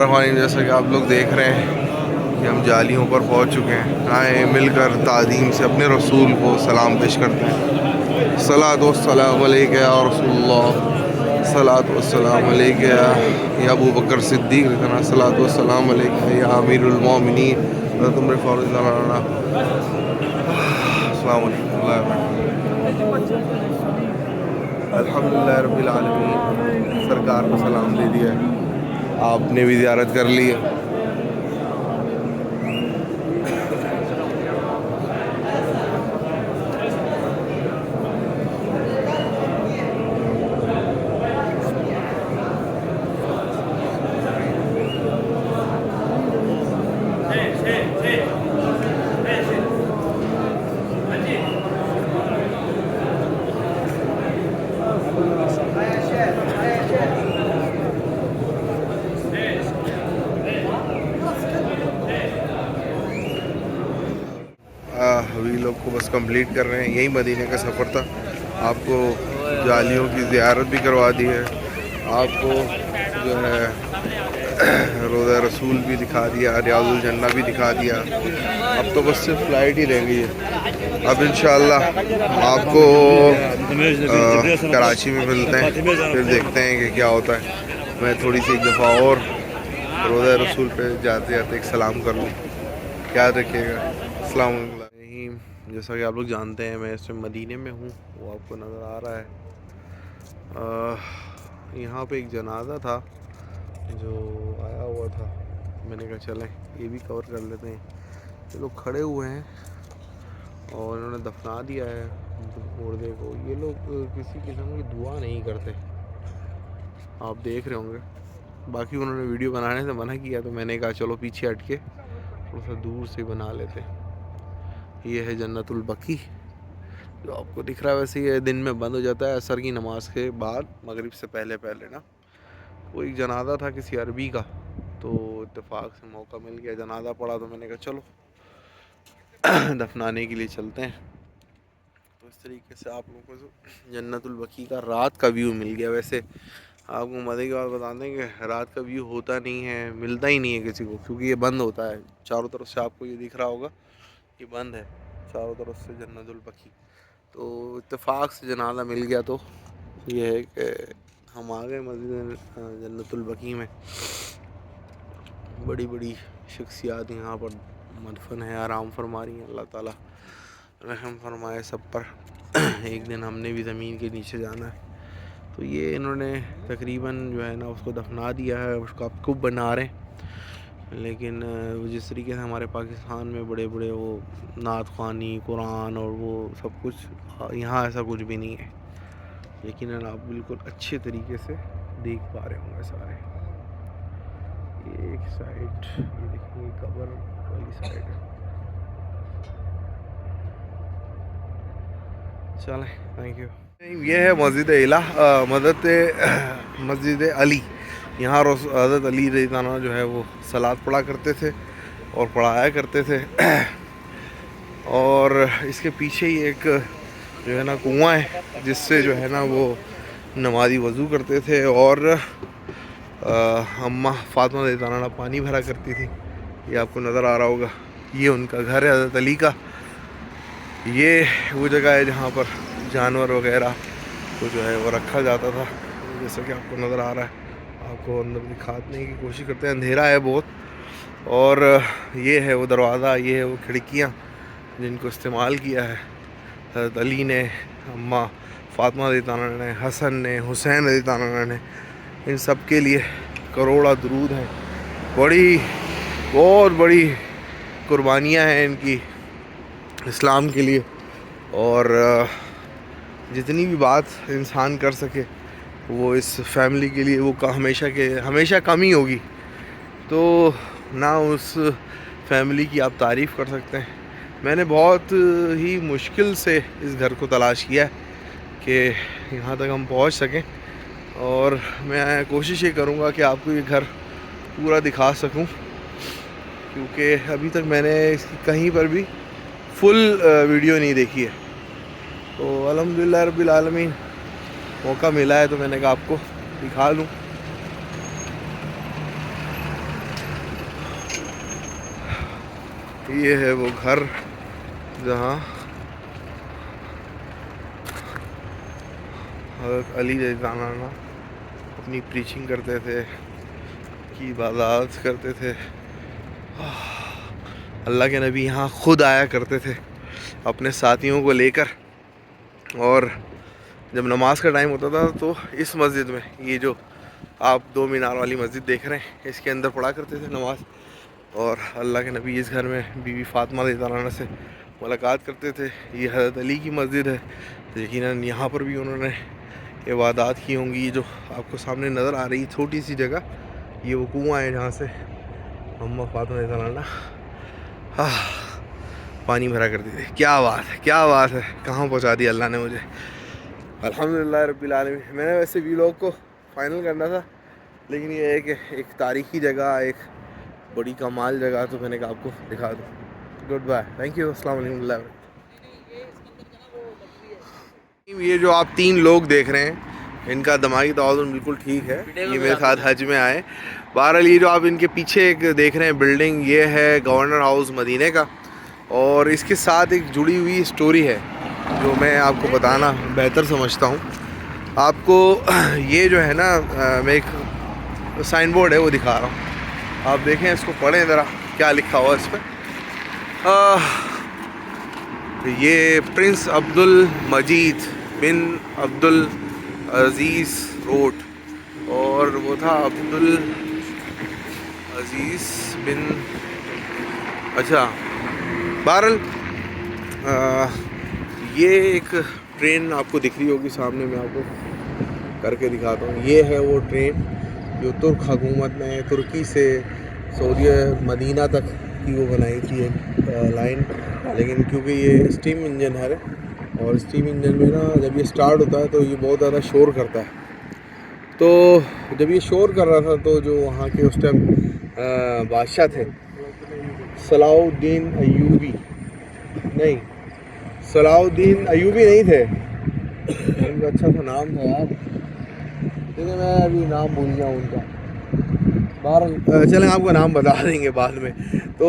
جیسا کہ آپ لوگ دیکھ رہے ہیں کہ ہم جالیوں پر پہنچ چکے ہیں. آئیں مل کر تعظیم سے اپنے رسول کو سلام پیش کرتے ہیں. صلاۃ والسلام علیک یا رسول اللہ، صلاۃ والسلام علیک یا ابو بکر صدیق، صلاۃ والسلام علیک یا امیر المومنین حضرت عمر فاروق. السلام علیکم الحمدللہ رب العالمین. سرکار کو سلام دے دیا ہے، آپ نے بھی زیارت کر لی ہے. ابھی لوگ کو بس کمپلیٹ کر رہے ہیں. یہی مدینے کا سفر تھا. آپ کو جالیوں کی زیارت بھی کروا دی ہے، آپ کو جو ہے روضہ رسول بھی دکھا دیا، ریاض الجنہ بھی دکھا دیا. اب تو بس صرف فلائٹ ہی رہ گئی ہے. اب انشاءاللہ آپ کو کراچی میں ملتے ہیں، پھر دیکھتے ہیں کہ کیا ہوتا ہے. میں تھوڑی سی ایک دفعہ اور روضہ رسول پہ جاتے جاتے ایک سلام کر لوں. یاد رکھیے گا. السلام علیکم. جیسا کہ آپ لوگ جانتے ہیں میں اس میں مدینے میں ہوں، وہ آپ کو نظر آ رہا ہے. یہاں پہ ایک جنازہ تھا جو آیا ہوا تھا. میں نے کہا چلیں یہ بھی کور کر لیتے ہیں. یہ لوگ کھڑے ہوئے ہیں اور انہوں نے دفنا دیا ہے مردے کو. یہ لوگ کسی قسم کی دعا نہیں کرتے، آپ دیکھ رہے ہوں گے. باقی انہوں نے ویڈیو بنانے سے منع کیا تو میں نے کہا چلو پیچھے ہٹ کے تھوڑا سا دور سے بنا لیتے. یہ ہے جنت البقیع جو آپ کو دکھ رہا ہے. ویسے یہ دن میں بند ہو جاتا ہے عصر کی نماز کے بعد، مغرب سے پہلے نا. وہ ایک جنازہ تھا کسی عربی کا، تو اتفاق سے موقع مل گیا، جنازہ پڑا تو میں نے کہا چلو دفنانے کے لیے چلتے ہیں. تو اس طریقے سے آپ لوگوں کو جنت البقیع کا رات کا ویو مل گیا. ویسے آپ کو مزے کی بات بتا دیں کہ رات کا ویو ہوتا نہیں ہے، ملتا ہی نہیں ہے کسی کو، کیونکہ یہ بند ہوتا ہے چاروں طرف سے. آپ کو یہ دکھ رہا ہوگا یہ بند ہے چاروں طرف سے جنت البقیع. تو اتفاق سے جنازہ مل گیا تو یہ ہے کہ ہم آ گئے مسجد جنت البقیع میں. بڑی بڑی شخصیات یہاں پر مدفن ہیں، آرام فرما رہی ہیں. اللہ تعالیٰ رحم فرمائے سب پر. ایک دن ہم نے بھی زمین کے نیچے جانا ہے. تو یہ انہوں نے تقریباً جو ہے نا اس کو دفنا دیا ہے، اس کو اب کب بنا رہے ہیں. لیکن جس طریقے سے ہمارے پاکستان میں بڑے بڑے وہ نعت خوانی، قرآن اور وہ سب کچھ، یہاں ایسا کچھ بھی نہیں ہے. یقیناً آپ بالکل اچھے طریقے سے دیکھ پا رہے ہوں گے سارے. یہ ایک سائڈ یہ دیکھیں، یہ قبر والی سائڈ ہے. چلیں تھینک یو. یہ ہے مسجد علی. یہاں حضرت علی رضی اللہ عنہ جو ہے وہ صلات پڑھا کرتے تھے اور پڑھایا کرتے تھے. اور اس کے پیچھے ہی ایک جو ہے نا کنواں ہے جس سے جو ہے نا وہ نمازی وضو کرتے تھے، اور اماں فاطمہ رضی اللہ عنہ پانی بھرا کرتی تھی. یہ آپ کو نظر آ رہا ہوگا. یہ ان کا گھر ہے حضرت علی کا. یہ وہ جگہ ہے جہاں پر جانور وغیرہ کو جو ہے وہ رکھا جاتا تھا. جیسا کہ آپ کو نظر آ رہا ہے. آپ کو اندر دکھانے کی کوشش کرتے ہیں، اندھیرا ہے بہت. اور یہ ہے وہ دروازہ، یہ ہے وہ کھڑکیاں جن کو استعمال کیا ہے حضرت علی نے، اماں فاطمہ رضی اللہ عنہ نے، حسن نے، حسین رضی اللہ عنہ نے. ان سب کے لیے کروڑا درود ہیں. بہت بڑی قربانیاں ہیں ان کی اسلام کے لیے. اور جتنی بھی بات انسان کر سکے وہ اس فیملی کے لیے وہ ہمیشہ کم ہی ہوگی. تو نہ اس فیملی کی آپ تعریف کر سکتے ہیں. میں نے بہت ہی مشکل سے اس گھر کو تلاش کیا کہ یہاں تک ہم پہنچ سکیں، اور میں کوشش یہ کروں گا کہ آپ کو یہ گھر پورا دکھا سکوں، کیونکہ ابھی تک میں نے اس کی کہیں پر بھی فل ویڈیو نہیں دیکھی ہے. تو الحمدللہ رب العالمین موقع ملا ہے تو میں نے کہا آپ کو دکھا لوں. یہ ہے وہ گھر جہاں حضرت علی رضی اللہ عنہ اپنی پریچنگ کرتے تھے، کی عبادات کرتے تھے. اللہ کے نبی یہاں خود آیا کرتے تھے اپنے ساتھیوں کو لے کر، اور جب نماز کا ٹائم ہوتا تھا تو اس مسجد میں، یہ جو آپ 2 مینار والی مسجد دیکھ رہے ہیں، اس کے اندر پڑھا کرتے تھے نماز. اور اللہ کے نبی اس گھر میں بی بی فاطمہ رضی اللہ عنہ سے ملاقات کرتے تھے. یہ حضرت علی کی مسجد ہے، یقیناً یہاں پر بھی انہوں نے عبادات کی ہوں گی. یہ جو آپ کو سامنے نظر آ رہی چھوٹی سی جگہ، یہ وہ کنواں ہے جہاں سے اماں فاطمہ رضی اللہ عنہ پانی بھرا کرتی تھی. کیا بات ہے، کیا بات ہے، کہاں پہنچا دیا اللہ نے مجھے. الحمدللہ رب العالمین. میں نے ویسے ویلاگ کو فائنل کرنا تھا، لیکن یہ ہے کہ ایک تاریخی جگہ، ایک بڑی کمال جگہ، تو میں نے کہا آپ کو دکھا دوں. گڈ بائے، تھینک یو، السلام علیکم. یہ جو آپ 3 لوگ دیکھ رہے ہیں، ان کا دماغی توازن بالکل ٹھیک ہے. یہ میرے ساتھ حج میں آئے. بہرحال یہ جو آپ ان کے پیچھے ایک دیکھ رہے ہیں بلڈنگ، یہ ہے گورنر ہاؤس مدینہ کا، اور اس کے ساتھ ایک جڑی ہوئی سٹوری ہے جو میں آپ کو بتانا بہتر سمجھتا ہوں. آپ کو یہ جو ہے نا، میں ایک سائن بورڈ ہے وہ دکھا رہا ہوں، آپ دیکھیں، اس کو پڑھیں ذرا کیا لکھا ہوا اس پہ. یہ پرنس عبد المجید بن عبد العزیز روڈ، اور وہ تھا عبد العزیز بن، اچھا. بہرحال یہ ایک ٹرین آپ کو دکھ رہی ہوگی سامنے، میں آپ کو کر کے دکھاتا ہوں. یہ ہے وہ ٹرین جو ترک حکومت نے ترکی سے سعودی مدینہ تک کی وہ بنائی تھی ایک لائن، لیکن کیونکہ یہ اسٹیم انجن ہے، اور اسٹیم انجن میں نا جب یہ سٹارٹ ہوتا ہے تو یہ بہت زیادہ شور کرتا ہے. تو جب یہ شور کر رہا تھا تو جو وہاں کے اس ٹائم بادشاہ تھے، صلاح الدین ایوبی، نہیں صلاح الدین ایوبی نہیں تھے، ان کا اچھا سا نام تھا یار، لیکن میں ابھی نام بھول گیا ان کا. بہرحال چلیں آپ کا نام بتا دیں گے بعد میں. تو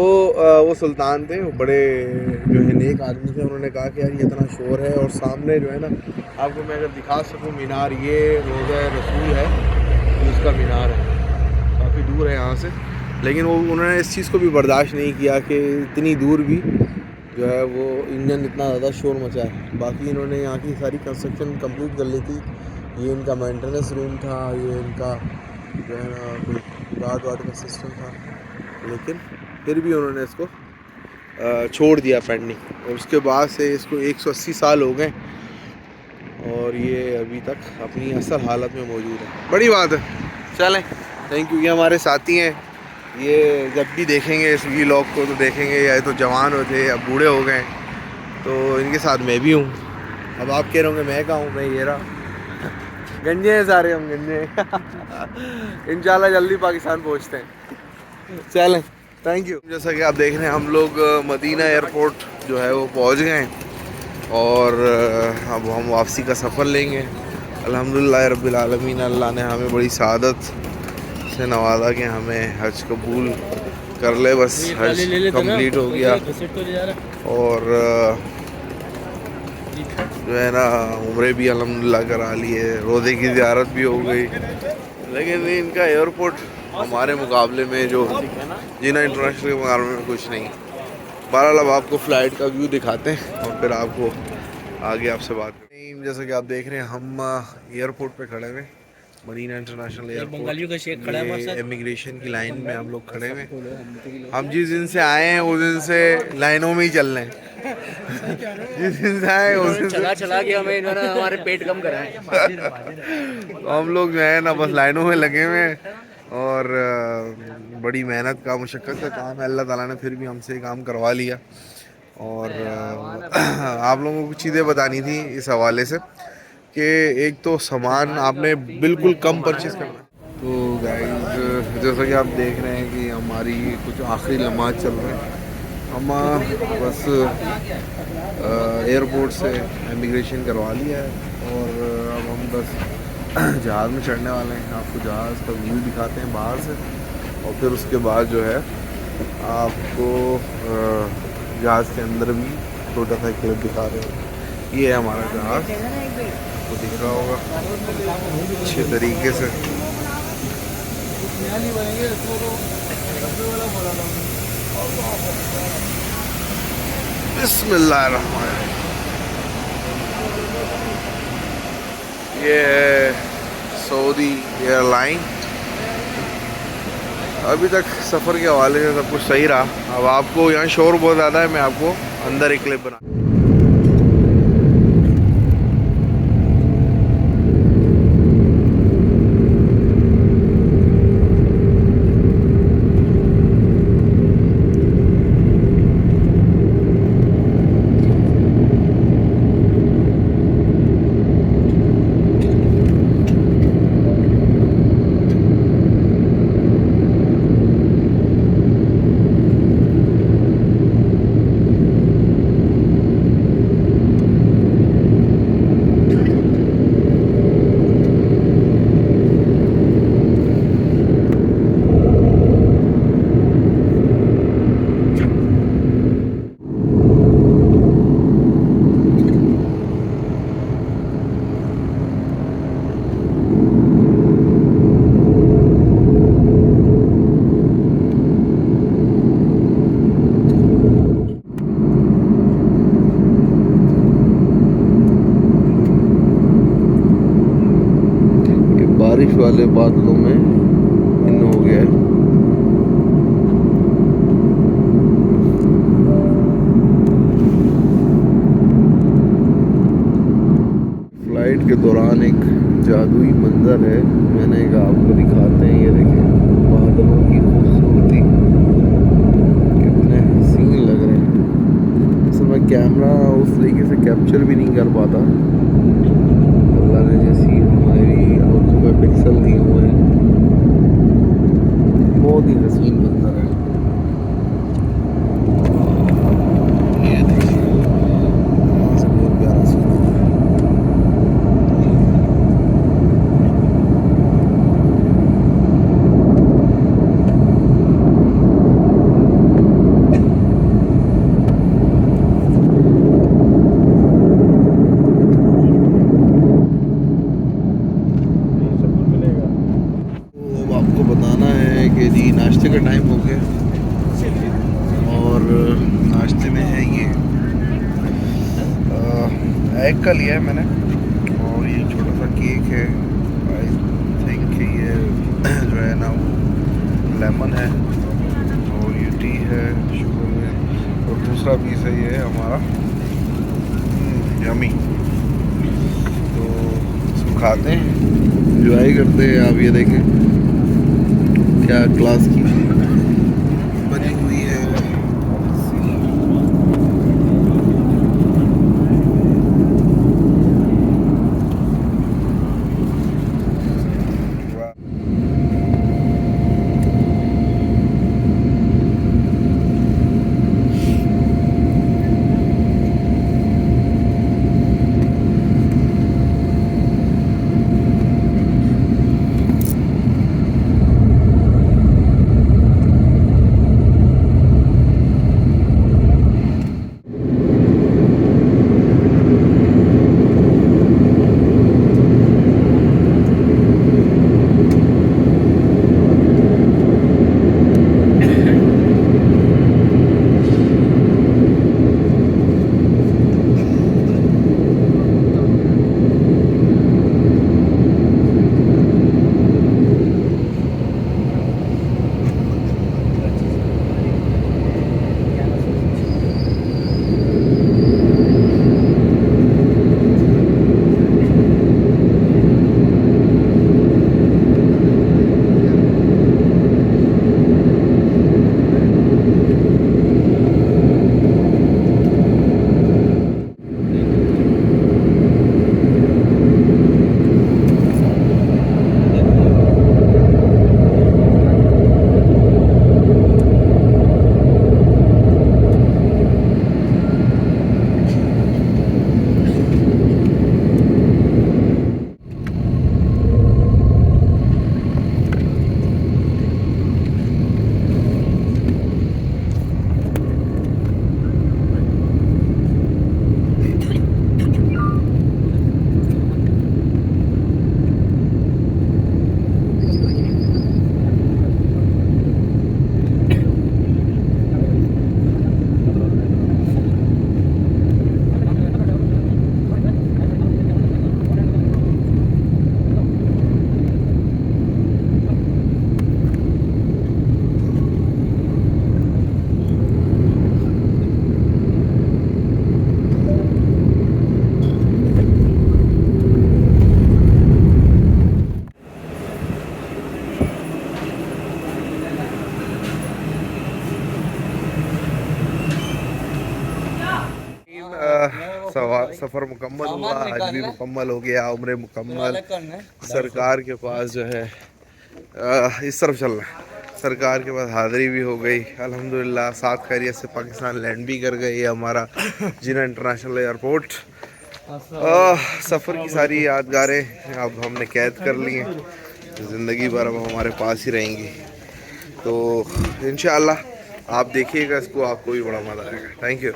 وہ سلطان تھے، وہ بڑے جو ہے نیک آدمی تھے. انہوں نے کہا کہ یار یہ اتنا شور ہے، اور سامنے جو ہے نا، آپ کو میں اگر دکھا سکوں مینار، یہ روضہ رسول ہے، یہ اس کا مینار ہے، کافی دور ہے یہاں سے. لیکن انہوں نے اس چیز کو بھی برداشت نہیں کیا کہ اتنی دور بھی جو ہے وہ انجن اتنا زیادہ شور مچا ہے. باقی انہوں نے یہاں کی ساری کنسٹرکشن کمپلیٹ کر لی تھی. یہ ان کا مینٹیننس روم تھا، یہ ان کا جو ہے نا کوئی گارڈ کا سسٹم تھا، لیکن پھر بھی انہوں نے اس کو چھوڑ دیا پینڈنگ. اور اس کے بعد سے اس کو 180 سال ہو گئے، اور یہ ابھی تک اپنی اصل حالت میں موجود ہے. بڑی بات ہے. چلیں، تھینک یو. یہ ہمارے ساتھی ہیں، یہ جب بھی دیکھیں گے اس ویلاگ کو تو دیکھیں گے یا تو جوان ہوتے یا بوڑھے ہو گئے. تو ان کے ساتھ میں بھی ہوں. اب آپ کہہ رہے ہوں گے میں کہاں ہوں، میں یہ رہا. گنجے ہیں سارے ہم، گنجے. انشاءاللہ جلدی پاکستان پہنچتے ہیں. چلیں، تھینک یو. جیسا کہ آپ دیکھ رہے ہیں، ہم لوگ مدینہ ایئرپورٹ جو ہے وہ پہنچ گئے ہیں، اور اب ہم واپسی کا سفر لیں گے. الحمدللہ رب العالمین. اللہ نے ہمیں بڑی سعادت سے نوازا کہ ہمیں حج قبول کر لے. بس حج کمپلیٹ ہو گیا، اور جو ہے نا عمرے بھی الحمدللہ کرا لیے، روزے کی زیارت بھی ہو گئی. لیکن ان کا ایئرپورٹ ہمارے مقابلے میں، جو جینا انٹرنیشنل کے مقابلے میں کچھ نہیں. بہرحال اب آپ کو فلائٹ کا ویو دکھاتے ہیں، اور پھر آپ کو آگے آپ سے بات کریں. جیسا کہ آپ دیکھ رہے ہیں، ہم ایئرپورٹ پہ کھڑے ہوئے، مدینہ انٹرنیشنل ایئرپورٹ. یہ امیگریشن کی لائن میں ہم لوگ کھڑے ہوئے. ہم جس دن سے آئے ہیں اس دن سے لائنوں میں ہی چل رہے ہیں. جس دن سے آئے اس دن چلا کے ہمیں انہوں نے ہمارے پیٹ کم کرا ہے. ہم لوگ جو ہے نا بس لائنوں میں لگے ہوئے ہیں، اور بڑی محنت کا مشقت کا کام ہے. اللہ تعالیٰ نے پھر بھی ہم سے کام کروا لیا. اور آپ لوگوں کو چیزیں بتانی تھی اس حوالے سے کہ ایک تو سامان آپ نے بالکل کم پرچیز کرنا. تو گائز، جیسا کہ آپ دیکھ رہے ہیں کہ ہماری کچھ آخری لمحات چل رہے ہیں. ہم بس ایئرپورٹ سے امیگریشن کروا لیا ہے، اور اب ہم بس جہاز میں چڑھنے والے ہیں. آپ کو جہاز کا ویو دکھاتے ہیں باہر سے، اور پھر اس کے بعد جو ہے آپ کو جہاز کے اندر بھی چھوٹا سا کلپ دکھا رہے ہیں. یہ ہے ہمارا جہاز, آپ کو دکھ رہا ہوگا اچھے طریقے سے. بسم اللہ الرحمن الرحیم. یہ ہے سعودی ایئر لائن. ابھی تک سفر کے حوالے سے سب کچھ صحیح رہا. اب آپ کو یہاں شور بہت زیادہ ہے, میں آپ کو اندر ایک کلپ بنا. بارش والے بادلوں میں ان ہو گیا ہے. فلائٹ کے دوران ایک جادوئی منظر ہے, میں نے کہا آپ کو دکھاتے ہیں. یہ دیکھیں بادلوں کی خوبصورتی, کتنے حسین لگ رہے ہیں. اصل میں کیمرہ اس طریقے سے کیپچر بھی نہیں کر پاتا. اللہ نے جیسی ہماری آنکھوں میں پکسل دیے ہوئے ہیں, بہت ہی حسین منظر ہے. یہ دیکھیے وہاں سے بہت پیارا سین ہے. آپ کو بتانا ہے کہ جی ناشتے کا ٹائم ہو گیا, اور ناشتے میں ہے یہ ایگ کا لیا ہے میں نے, اور یہ چھوٹا سا کیک ہے. آئی تھنک یہ جو ہے نا وہ لیمن ہے, اور یہ ٹی ہے شوگر میں, اور دوسرا پیس ہے یہ ہمارا یمی. تو اس کو کھاتے ہیں, انجوائے کرتے ہیں. آپ یہ دیکھیں کیا کلاس کی بنی ہوئی ہے. سفر مکمل ہوا, آج بھی مکمل ہو گیا, عمرے مکمل. سرکار کے پاس جو ہے اس طرف چلنا ہے, سرکار کے پاس حاضری بھی ہو گئی الحمدللہ. 7 خیریت سے پاکستان لینڈ بھی کر گئی ہمارا جنہ انٹرنیشنل ایئرپورٹ. سفر کی ساری یادگاریں اب ہم نے قید کر لی ہیں, زندگی بھر اب ہمارے پاس ہی رہیں گی. تو انشاءاللہ آپ دیکھیے گا اس کو, آپ کو بھی بڑا مزہ آئے گا. Thank you.